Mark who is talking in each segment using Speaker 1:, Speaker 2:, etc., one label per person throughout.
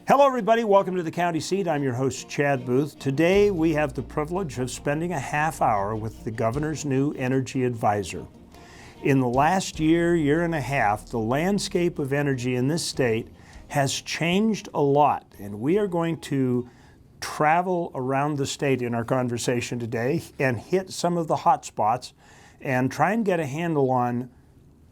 Speaker 1: Hello everybody, welcome to the County Seat. I'm your host, Chad Booth. Today we have the privilege of spending a half hour with the Governor's new energy advisor. In the last year and a half, the landscape of energy in this state has changed a lot, and we are going to travel around the state in our conversation today and hit some of the hot spots and try and get a handle on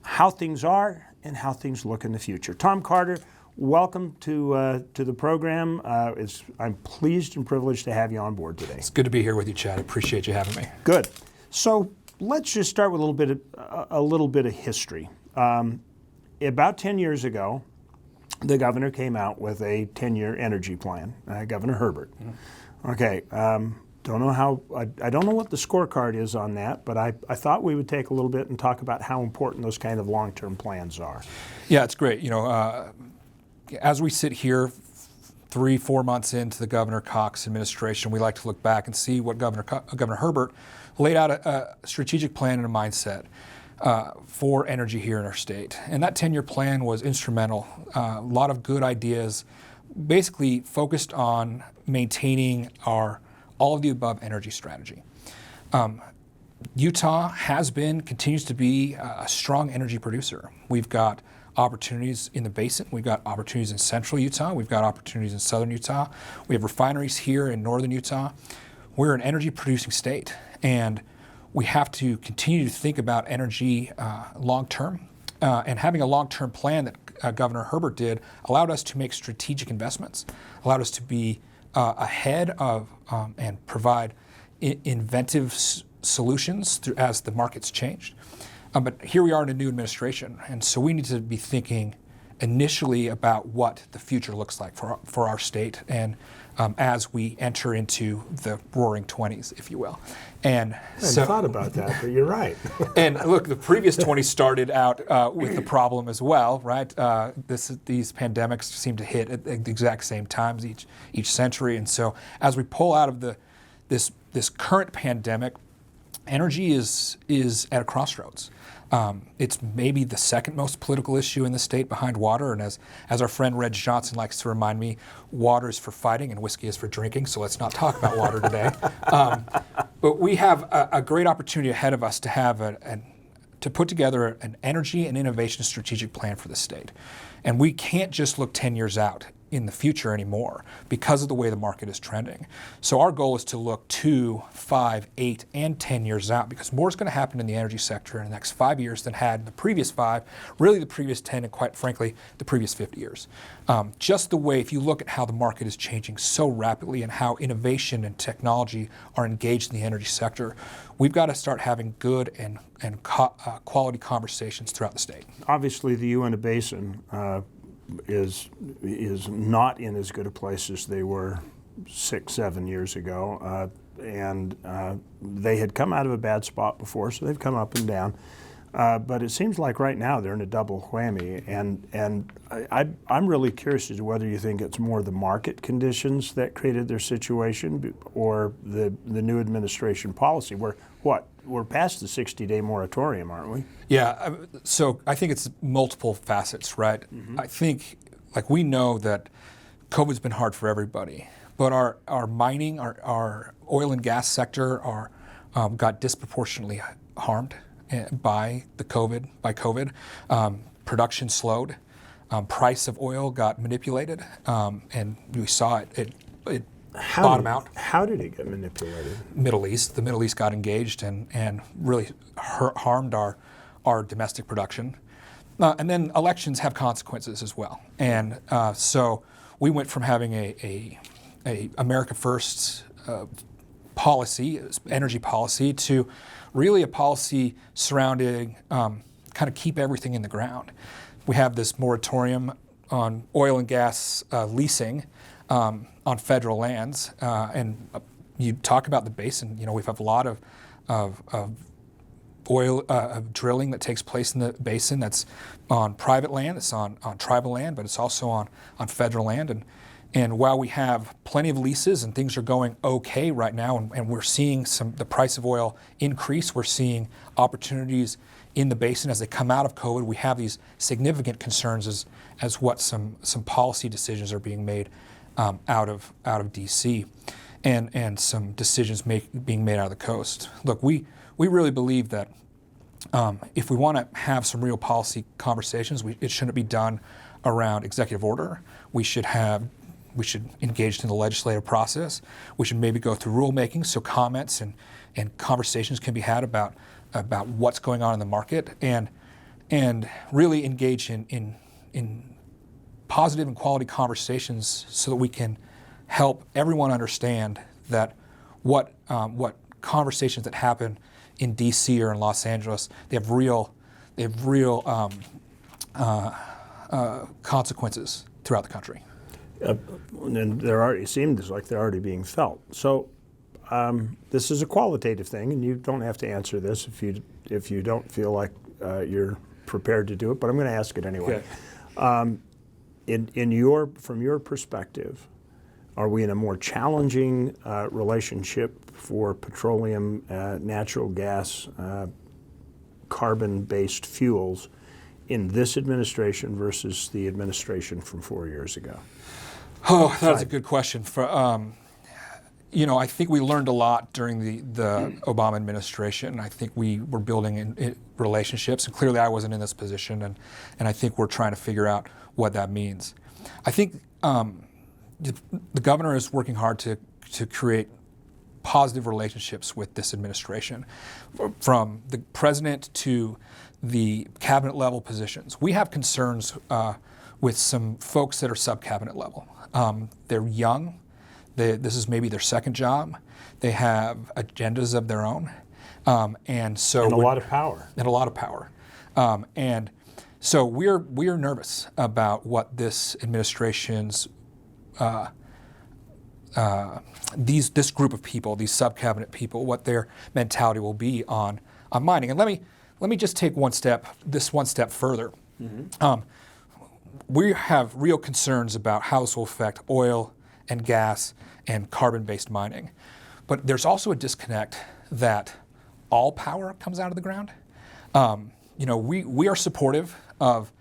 Speaker 1: how things are and how things look in the future. Thom Carter, welcome to the program. I'm pleased and privileged to have you on board today.
Speaker 2: It's good to be here with you, Chad. I appreciate you having me.
Speaker 1: Good. So let's just start with a little bit of history. About 10 years ago, the governor came out with a 10-year energy plan, Governor Herbert. Mm-hmm. Okay. Don't know I don't know what the scorecard is on that, but I thought we would take a little bit and talk about how important those kind of long-term plans are.
Speaker 2: Yeah, it's great. As we sit here 3-4 months into the Governor Cox administration, we like to look back and see what Governor Herbert laid out a strategic plan and a mindset for energy here in our state. And that 10-year plan was instrumental. A lot of good ideas, basically focused on maintaining our all of the above energy strategy. Utah continues to be a strong energy producer. We've got opportunities in the basin. We've got opportunities in central Utah. We've got opportunities in southern Utah. We have refineries here in northern Utah. We're an energy producing state, and we have to continue to think about energy long term. And having a long-term plan that Governor Herbert did allowed us to make strategic investments, allowed us to be ahead of and provide inventive solutions as the markets changed. But here we are in a new administration, and so we need to be thinking initially about what the future looks like for our state, and as we enter into the roaring 20s, if you will. And
Speaker 1: I hadn't thought about that, but you're right.
Speaker 2: And look, the previous 20s started out with the problem as well, right? These pandemics seem to hit at the exact same times each century, and so as we pull out of this current pandemic, energy is at a crossroads. It's maybe the second most political issue in the state behind water, and as our friend Reg Johnson likes to remind me, water is for fighting and whiskey is for drinking, so let's not talk about water today. But we have a great opportunity ahead of us to have to put together an energy and innovation strategic plan for the state. And we can't just look 10 years out in the future anymore because of the way the market is trending. So our goal is to look 2, 5, 8, and 10 years out, because more is going to happen in the energy sector in the next 5 years than had in the previous 5, really the previous 10, and quite frankly, the previous 50 years. Just the way, if you look at how the market is changing so rapidly and how innovation and technology are engaged in the energy sector, we've got to start having good and quality conversations throughout the state.
Speaker 1: Obviously, the Uinta Basin is not in as good a place as they were 6-7 years ago, and they had come out of a bad spot before, so they've come up and down. But it seems like right now they're in a double whammy, and I'm really curious as to whether you think it's more the market conditions that created their situation or the new administration policy. We're past the 60-day moratorium, aren't we?
Speaker 2: Yeah, so I think it's multiple facets, right? Mm-hmm. I think, we know that COVID's been hard for everybody, but our mining, our oil and gas sector got disproportionately harmed by COVID. Production slowed, price of oil got manipulated, and we saw it bottom out.
Speaker 1: How did it get manipulated?
Speaker 2: Middle East. The Middle East got engaged and really harmed our domestic production. And then elections have consequences as well. And so we went from having a America First policy, energy policy, to really a policy surrounding kind of keep everything in the ground. We have this moratorium on oil and gas leasing on federal lands, and you talk about the basin. We have a lot of oil drilling that takes place in the basin that's on private land, it's on tribal land, but it's also on federal land. And while we have plenty of leases and things are going okay right now, and we're seeing the price of oil increase, we're seeing opportunities in the basin as they come out of COVID. We have these significant concerns as what some policy decisions are being made out of D.C. and some decisions being made out of the coast. Look, we really believe that if we want to have some real policy conversations, it shouldn't be done around executive order. We should engage in the legislative process. We should maybe go through rulemaking so comments and conversations can be had about what's going on in the market and really engage in positive and quality conversations so that we can help everyone understand that what conversations that happen in D.C. or in Los Angeles, they have real consequences throughout the country.
Speaker 1: And it seems like they're already being felt. So this is a qualitative thing, and you don't have to answer this if you don't feel like you're prepared to do it. But I'm going to ask it anyway.
Speaker 2: Okay.
Speaker 1: From your perspective, are we in a more challenging relationship for petroleum, natural gas, carbon-based fuels in this administration versus the administration from 4 years ago?
Speaker 2: Oh, that's a good question. I think we learned a lot during the Obama administration. I think we were building in relationships, and clearly I wasn't in this position, and I think we're trying to figure out what that means. I think the governor is working hard to create positive relationships with this administration, from the president to the cabinet level positions. We have concerns with some folks that are sub-cabinet level. They're young. This is maybe their second job. They have agendas of their own, and
Speaker 1: a lot of power.
Speaker 2: And a lot of power, and so we're nervous about what this administration's this group of people, these sub-cabinet people, what their mentality will be on mining. And let me just take one step further. Mm-hmm. We have real concerns about how this will affect oil and gas and carbon-based mining. But there's also a disconnect that all power comes out of the ground. We are supportive of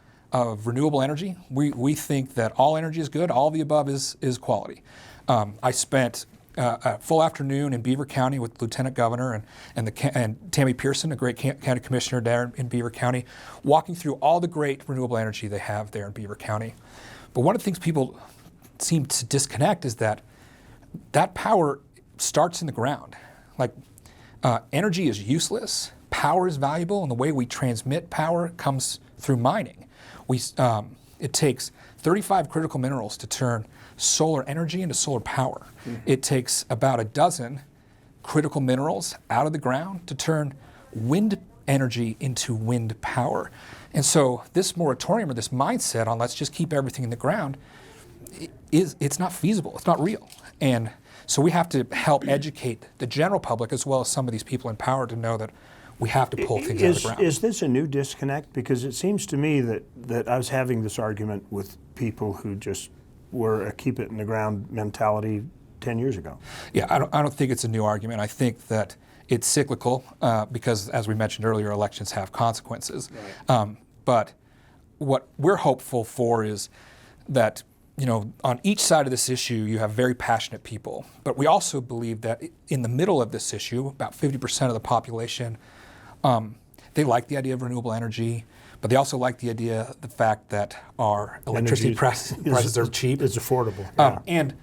Speaker 2: renewable energy. We think that all energy is good. All of the above is quality. I spent a full afternoon in Beaver County with Lieutenant Governor and Tammy Pearson, a great county commissioner there in Beaver County, walking through all the great renewable energy they have there in Beaver County. But one of the things people seem to disconnect is that power starts in the ground. Like energy is useless, power is valuable, and the way we transmit power comes through mining. It takes 35 critical minerals to turn solar energy into solar power. Mm-hmm. It takes about a dozen critical minerals out of the ground to turn wind energy into wind power. And so this moratorium or this mindset on let's just keep everything in the ground, it's not feasible. It's not real. And so we have to help educate the general public as well as some of these people in power to know that we have to pull things out of the ground.
Speaker 1: Is this a new disconnect? Because it seems to me that I was having this argument with people who just were a keep it in the ground mentality 10 years ago.
Speaker 2: Yeah, I don't think it's a new argument. I think that it's cyclical because, as we mentioned earlier, elections have consequences. Right. But what we're hopeful for is that, on each side of this issue, you have very passionate people. But we also believe that in the middle of this issue, about 50% of the population, they like the idea of renewable energy, but they also like the fact that our electricity prices are cheap.
Speaker 1: It's affordable. Yeah.
Speaker 2: And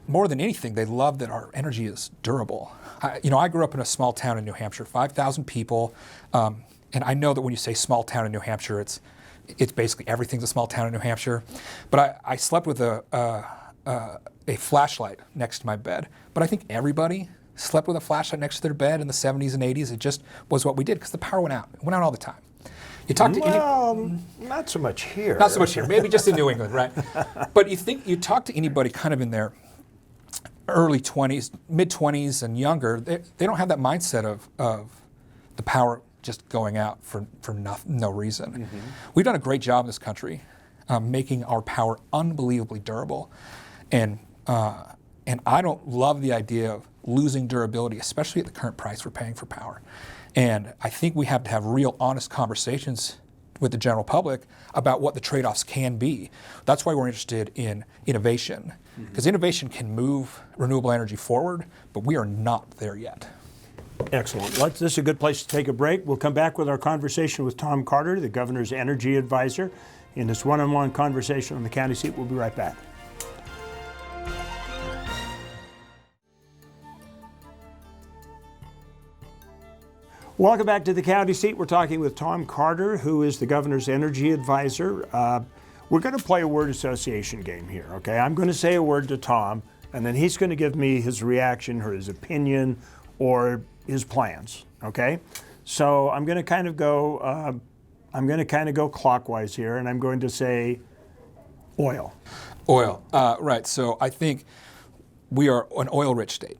Speaker 2: more than anything, they love that our energy is durable. I grew up in a small town in New Hampshire, 5,000 people, and I know that when you say small town in New Hampshire, it's basically everything's a small town in New Hampshire. But I slept with a flashlight next to my bed. But I think everybody slept with a flashlight next to their bed in the 70s and 80s. It just was what we did because the power went out. It went out all the time. You talk to
Speaker 1: not so much here.
Speaker 2: Not so much here. Maybe just in New England, right? But you talk to anybody kind of in their early 20s, mid 20s, and younger. They don't have that mindset of the power just going out for no reason. Mm-hmm. We've done a great job in this country making our power unbelievably durable, and I don't love the idea of losing durability, especially at the current price we're paying for power. And I think we have to have real honest conversations with the general public about what the trade-offs can be. That's why we're interested in innovation, because innovation can move renewable energy forward, but we are not there yet.
Speaker 1: Excellent. This is a good place to take a break. We'll come back with our conversation with Thom Carter, the governor's energy advisor, in this one-on-one conversation on the county seat. We'll be right back. Welcome back to the county seat. We're talking with Thom Carter, who is the governor's energy advisor. We're going to play a word association game here, okay? I'm going to say a word to Thom, and then he's going to give me his reaction or his opinion or his plans, okay? So I'm going to kind of go clockwise here, and I'm going to say oil.
Speaker 2: Oil, right. So I think we are an oil-rich state.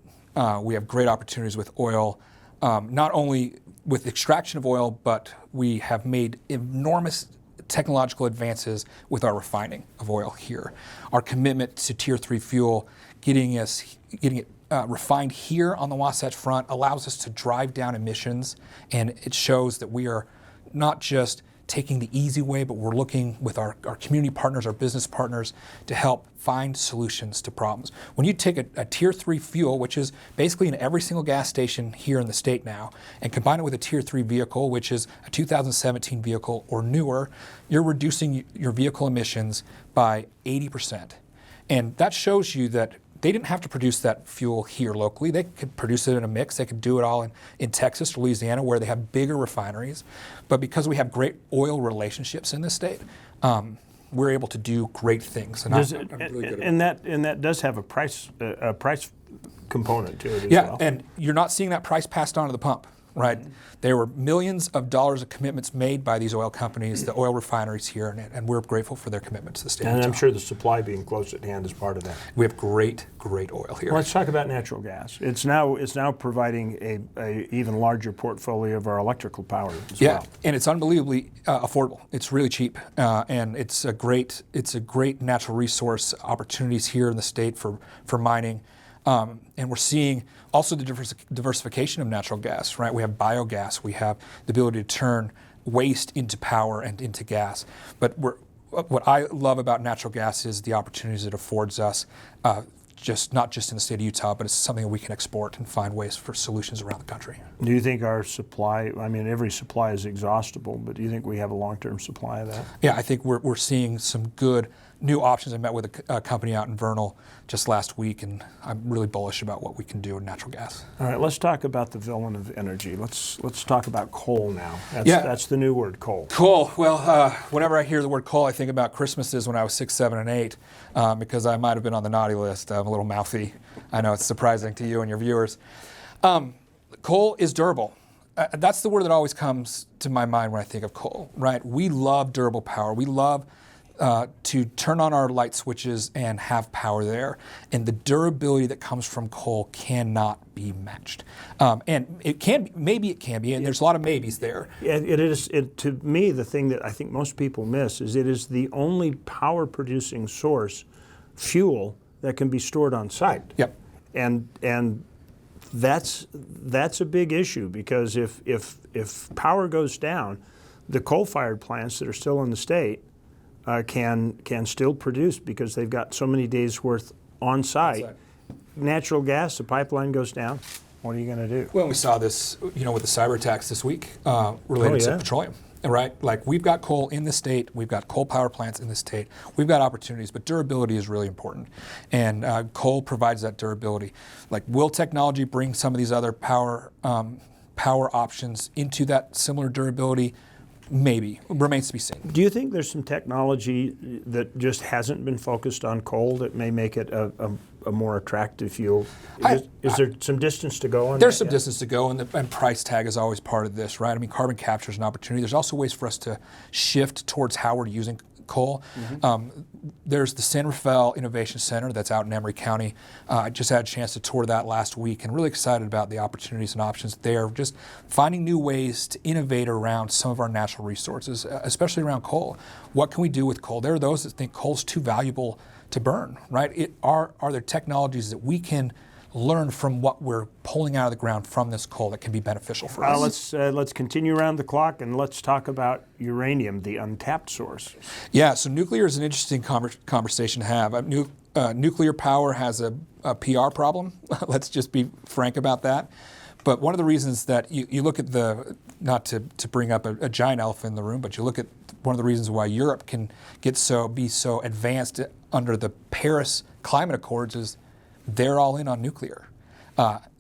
Speaker 2: We have great opportunities with oil, not only with extraction of oil, but we have made enormous technological advances with our refining of oil here. Our commitment to Tier 3 fuel, getting it refined here on the Wasatch Front allows us to drive down emissions, and it shows that we are not just taking the easy way, but we're looking with our community partners, our business partners, to help find solutions to problems. When you take a Tier 3 fuel, which is basically in every single gas station here in the state now, and combine it with a Tier 3 vehicle, which is a 2017 vehicle or newer, you're reducing your vehicle emissions by 80%. And that shows you that they didn't have to produce that fuel here locally. They could produce it in a mix. They could do it all in Texas or Louisiana, where they have bigger refineries. But because we have great oil relationships in this state, we're able to do great things. And
Speaker 1: that does have a price component to it as well.
Speaker 2: Yeah, and you're not seeing that price passed on to the pump, right? There were millions of dollars of commitments made by these oil companies, the oil refineries here, and we're grateful for their commitment to the state.
Speaker 1: And I'm sure the supply being close at hand is part of that.
Speaker 2: We have great oil here.
Speaker 1: Well, let's talk about natural gas. It's now providing a even larger portfolio of our electrical power as well.
Speaker 2: And it's unbelievably affordable. It's really cheap, and it's a great natural resource opportunities here in the state for mining. And we're seeing also the diversification of natural gas, right? We have biogas. We have the ability to turn waste into power and into gas. But what I love about natural gas is the opportunities it affords us, not just in the state of Utah, but it's something that we can export and find ways for solutions around the country.
Speaker 1: Do you think our supply, every supply is exhaustible, but do you think we have a long-term supply of that?
Speaker 2: Yeah, I think we're seeing some good new options. I met with a company out in Vernal just last week, and I'm really bullish about what we can do in natural gas.
Speaker 1: All right, let's talk about the villain of energy. Let's talk about coal now. That's the new word, coal.
Speaker 2: Coal. Well, whenever I hear the word coal, I think about Christmases when I was 6, 7, and 8, because I might have been on the naughty list. I'm a little mouthy. I know it's surprising to you and your viewers. Coal is durable. That's the word that always comes to my mind when I think of coal, right? We love durable power. We love to turn on our light switches and have power there. And the durability that comes from coal cannot be matched. And it can be, maybe it can be, and there's a lot of maybes there.
Speaker 1: It is, to me, the thing that I think most people miss is it is the only power-producing source, fuel, that can be stored on site.
Speaker 2: Yep.
Speaker 1: And that's a big issue, because if power goes down, the coal-fired plants that are still in the state can still produce because they've got so many days worth on site. Natural gas, the pipeline goes down. What are you going to do?
Speaker 2: Well, we saw this, with the cyber attacks this week related to petroleum. Right? Like, we've got coal in the state, we've got coal power plants in the state, we've got opportunities, but durability is really important. And coal provides that durability. Like, will technology bring some of these other power options into that similar durability? Maybe. It remains to be seen.
Speaker 1: Do you think there's some technology that just hasn't been focused on coal that may make it a more attractive fuel? Is there some distance to go on that?
Speaker 2: There's some distance to go, and price tag is always part of this, right? Carbon capture is an opportunity. There's also ways for us to shift towards how we're using coal. There's the San Rafael Innovation Center that's out in Emery County. I just had a chance to tour that last week, and really excited about the opportunities and options there. Just finding new ways to innovate around some of our natural resources, especially around coal. What can we do with coal? There are those that think coal's too valuable to burn, right? Are there technologies that we can learn from what we're pulling out of the ground from this coal that can be beneficial for us.
Speaker 1: Let's continue around the clock and let's talk about uranium, the untapped source.
Speaker 2: Yeah, so nuclear is an interesting conversation to have. Nuclear power has a PR problem. Let's just be frank about that. But one of the reasons that you look at not to bring up a giant elephant in the room, but you look at one of the reasons why Europe can be so advanced under the Paris Climate Accords is they're all in on nuclear.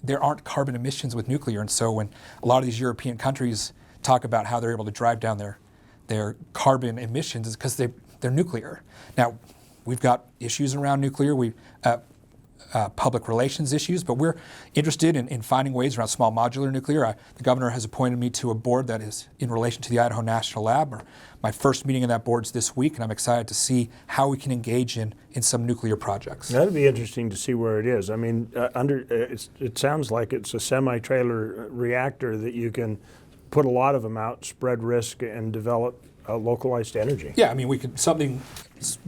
Speaker 2: There aren't carbon emissions with nuclear, and so when a lot of these European countries talk about how they're able to drive down their carbon emissions, is because they're nuclear. Now, we've got issues around nuclear. Public relations issues, but we're interested in finding ways around small modular nuclear. The governor has appointed me to a board that is in relation to the Idaho National Lab. My first meeting of that board is this week, and I'm excited to see how we can engage in some nuclear projects.
Speaker 1: That'd be interesting to see where it is. I mean, it sounds like it's a semi-trailer reactor that you can put a lot of them out, spread risk, and develop localized energy.
Speaker 2: Yeah, I mean, something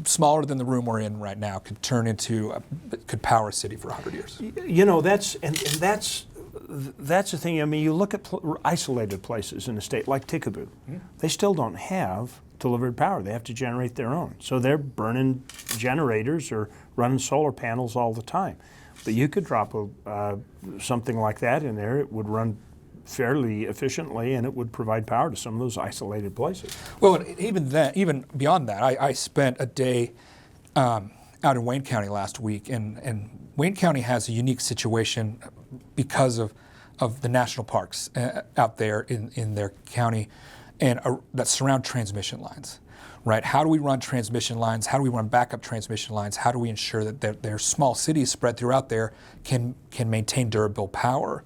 Speaker 2: smaller than the room we're in right now could could power a city for 100 years.
Speaker 1: You know, that's the thing. I mean, you look at isolated places in the state like Tikaboo. They still don't have delivered power. They have to generate their own. So they're burning generators or running solar panels all the time. But you could drop something like that in there. It would run fairly efficiently, and it would provide power to some of those isolated places.
Speaker 2: Well, even beyond that, I spent a day out in Wayne County last week, and Wayne County has a unique situation because of the national parks out there in their county, and that surround transmission lines. Right? How do we run transmission lines? How do we run backup transmission lines? How do we ensure that their small cities spread throughout there can maintain durable power?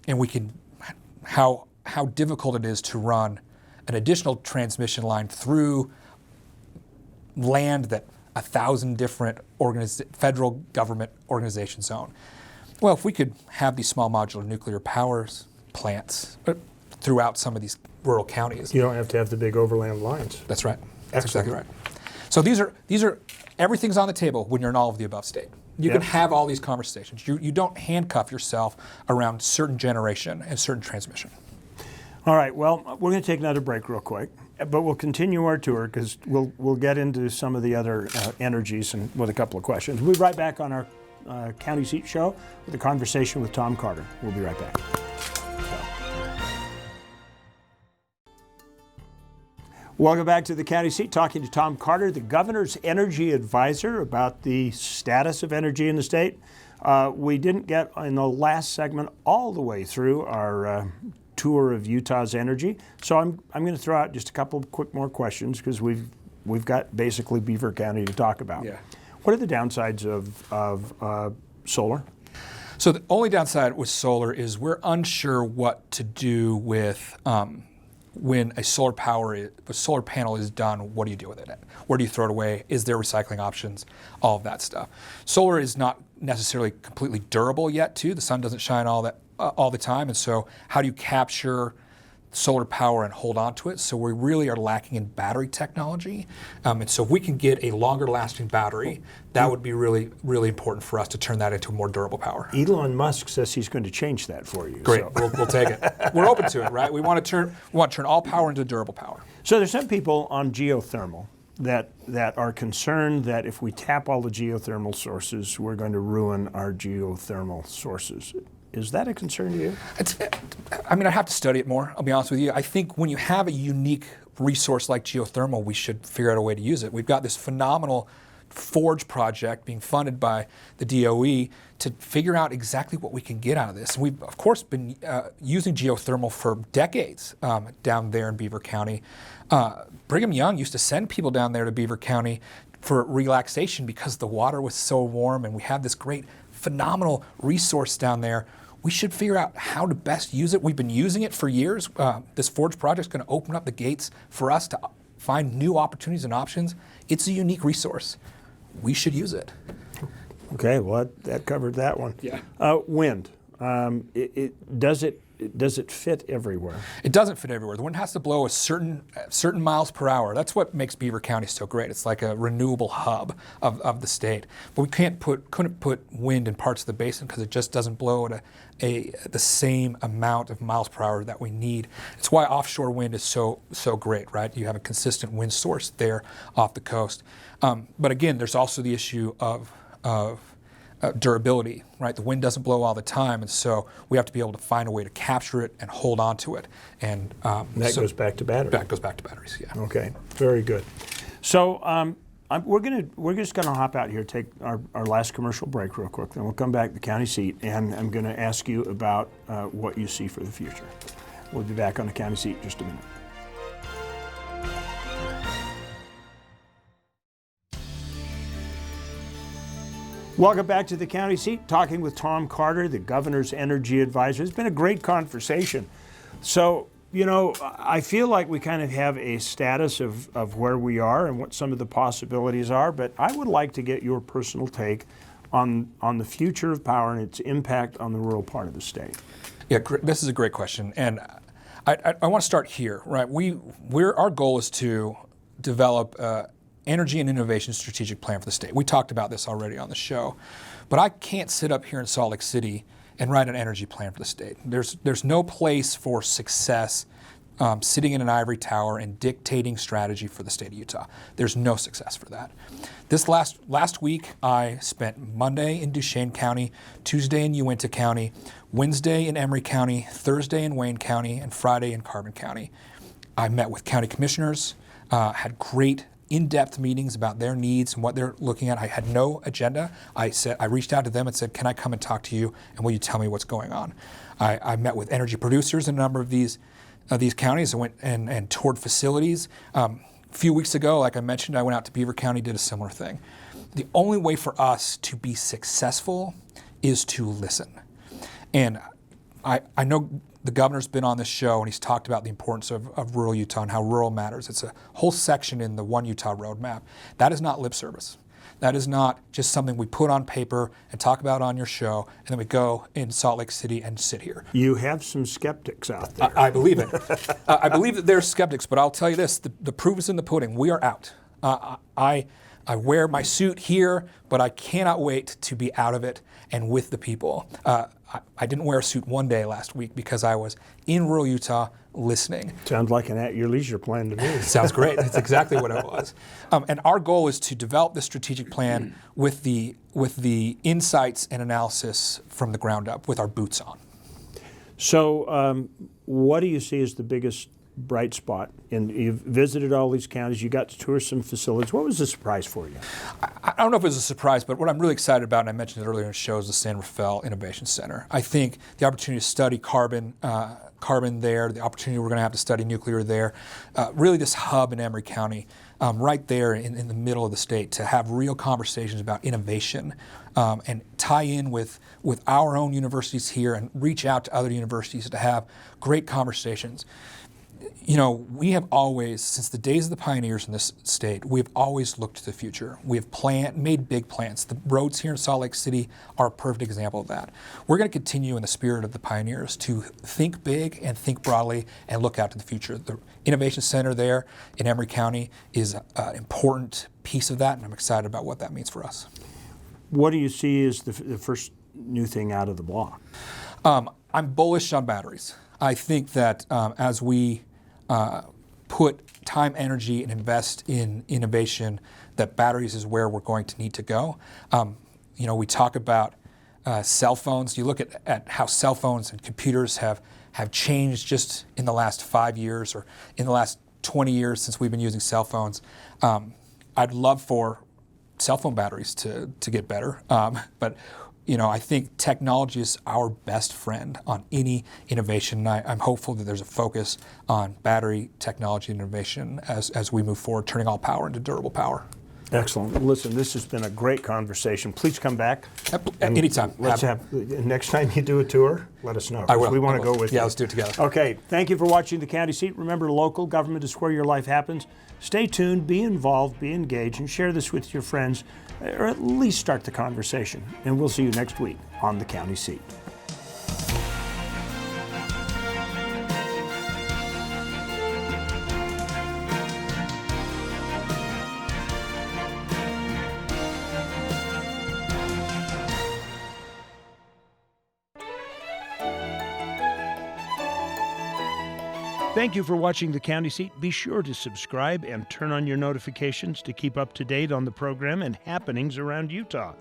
Speaker 2: And we can, how difficult it is to run an additional transmission line through land that 1,000 different federal government organizations own. Well, if we could have these small modular nuclear power plants throughout some of these rural counties.
Speaker 1: You don't have to have the big overland lines.
Speaker 2: That's right. That's exactly right. So these are everything's on the table when you're in all of the above state. You can have all these conversations. You don't handcuff yourself around certain generation and certain transmission.
Speaker 1: All right, well, we're going to take another break real quick, but we'll continue our tour because we'll get into some of the other energies and with a couple of questions. We'll be right back on our County Seat Show with a conversation with Thom Carter. We'll be right back. Welcome back to the County Seat, talking to Thom Carter, the governor's energy advisor, about the status of energy in the state. We didn't get in the last segment all the way through our tour of Utah's energy, so I'm going to throw out just a couple of quick more questions because we've got basically Beaver County to talk about. Yeah. What are the downsides of solar?
Speaker 2: So the only downside with solar is we're unsure what to do with when a solar panel is done. What do you do with it? Where do you throw it away? Is there recycling options? All of that stuff. Solar is not necessarily completely durable yet, too. The sun doesn't shine all the time, and so how do you capture solar power and hold on to it? So we really are lacking in battery technology, and so if we can get a longer lasting battery, that would be really, really important for us to turn that into more durable power.
Speaker 1: Elon Musk says he's going to change that for you.
Speaker 2: Great,
Speaker 1: so.
Speaker 2: we'll take it. We're open to it, right? We want to turn all power into durable power.
Speaker 1: So there's some people on geothermal that are concerned that if we tap all the geothermal sources, we're going to ruin our geothermal sources. Is that a concern to you?
Speaker 2: I have to study it more, I'll be honest with you. I think when you have a unique resource like geothermal, we should figure out a way to use it. We've got this phenomenal Forge project being funded by the DOE to figure out exactly what we can get out of this. And we've, of course, been using geothermal for decades down there in Beaver County. Brigham Young used to send people down there to Beaver County for relaxation because the water was so warm, and we have this great, phenomenal resource down there. We should figure out how to best use it. We've been using it for years. This Forge project is going to open up the gates for us to find new opportunities and options. It's a unique resource. We should use it.
Speaker 1: Okay, well, that covered that one.
Speaker 2: Yeah.
Speaker 1: Wind. Does it fit everywhere?
Speaker 2: It doesn't fit everywhere. The wind has to blow a certain miles per hour. That's what makes Beaver County so great. It's like a renewable hub of the state. But we couldn't put wind in parts of the basin because it just doesn't blow at the same amount of miles per hour that we need. It's why offshore wind is so great, right? You have a consistent wind source there off the coast. But again, there's also the issue of durability, right? The wind doesn't blow all the time, and so we have to be able to find a way to capture it and hold on to it. And
Speaker 1: that goes back to batteries.
Speaker 2: That goes back to batteries, yeah.
Speaker 1: Okay, very good. So we're just gonna hop out here, take our last commercial break real quick, then we'll come back to the county seat, and I'm gonna ask you about what you see for the future. We'll be back on the county seat in just a minute. Welcome back to the county seat, talking with Thom Carter, the governor's energy advisor. It's been a great conversation. So, you know, I feel like we kind of have a status of where we are and what some of the possibilities are, but I would like to get your personal take on the future of power and its impact on the rural part of the state.
Speaker 2: Yeah, this is a great question, and I want to start here, right? Our goal is to develop energy and innovation strategic plan for the state. We talked about this already on the show, but I can't sit up here in Salt Lake City and write an energy plan for the state. There's no place for success sitting in an ivory tower and dictating strategy for the state of Utah. There's no success for that. This last week, I spent Monday in Duchesne County, Tuesday in Uinta County, Wednesday in Emery County, Thursday in Wayne County, and Friday in Carbon County. I met with county commissioners, had great in-depth meetings about their needs and what they're looking at. I had no agenda. I reached out to them and said, can I come and talk to you, and will you tell me what's going on? I met with energy producers in a number of these counties. I went and toured facilities. A few weeks ago, like I mentioned, I went out to Beaver County, did a similar thing. The only way for us to be successful is to listen. And I know the governor's been on this show and he's talked about the importance of rural Utah and how rural matters. It's a whole section in the One Utah Roadmap. That is not lip service. That is not just something we put on paper and talk about on your show, and then we go in Salt Lake City and sit here.
Speaker 1: You have some skeptics out there.
Speaker 2: I believe it. I believe that there's skeptics, but I'll tell you this, the proof is in the pudding. We are out. I wear my suit here, but I cannot wait to be out of it and with the people. I didn't wear a suit one day last week because I was in rural Utah listening.
Speaker 1: Sounds like an at your leisure plan to me.
Speaker 2: Sounds great. That's exactly what it was. And our goal is to develop this strategic plan with the insights and analysis from the ground up, with our boots on.
Speaker 1: So what do you see as the biggest bright spot? And you've visited all these counties, you got to tour some facilities. What was the surprise for you?
Speaker 2: I don't know if it was a surprise, but what I'm really excited about, and I mentioned it earlier in the show, is the San Rafael Innovation Center. I think the opportunity to study carbon there, the opportunity we're going to have to study nuclear there, really this hub in Emery County, right there in the middle of the state, to have real conversations about innovation and tie in with our own universities here and reach out to other universities to have great conversations. You know, we have always, since the days of the pioneers in this state, we have always looked to the future. We have made big plans. The roads here in Salt Lake City are a perfect example of that. We're going to continue in the spirit of the pioneers to think big and think broadly and look out to the future. The Innovation Center there in Emery County is an important piece of that, and I'm excited about what that means for us. What
Speaker 1: do you see as the first new thing out of the block?
Speaker 2: I'm bullish on batteries. I think that as we put time, energy, and invest in innovation, that batteries is where we're going to need to go. You know, we talk about cell phones. You look at how cell phones and computers have changed just in the last 5 years or in the last 20 years since we've been using cell phones. I'd love for cell phone batteries to get better, but you know, I think technology is our best friend on any innovation. I'm hopeful that there's a focus on battery technology and innovation as we move forward, turning all power into durable power.
Speaker 1: Excellent. Listen, this has been a great conversation. Please come back.
Speaker 2: Anytime.
Speaker 1: Next time you do a tour, let us know.
Speaker 2: I will.
Speaker 1: We want to go with you.
Speaker 2: Yeah, let's do it together.
Speaker 1: Okay. Thank you for watching The County Seat. Remember, local government is where your life happens. Stay tuned, be involved, be engaged, and share this with your friends, or at least start the conversation. And we'll see you next week on The County Seat. Thank you for watching The County Seat. Be sure to subscribe and turn on your notifications to keep up to date on the program and happenings around Utah.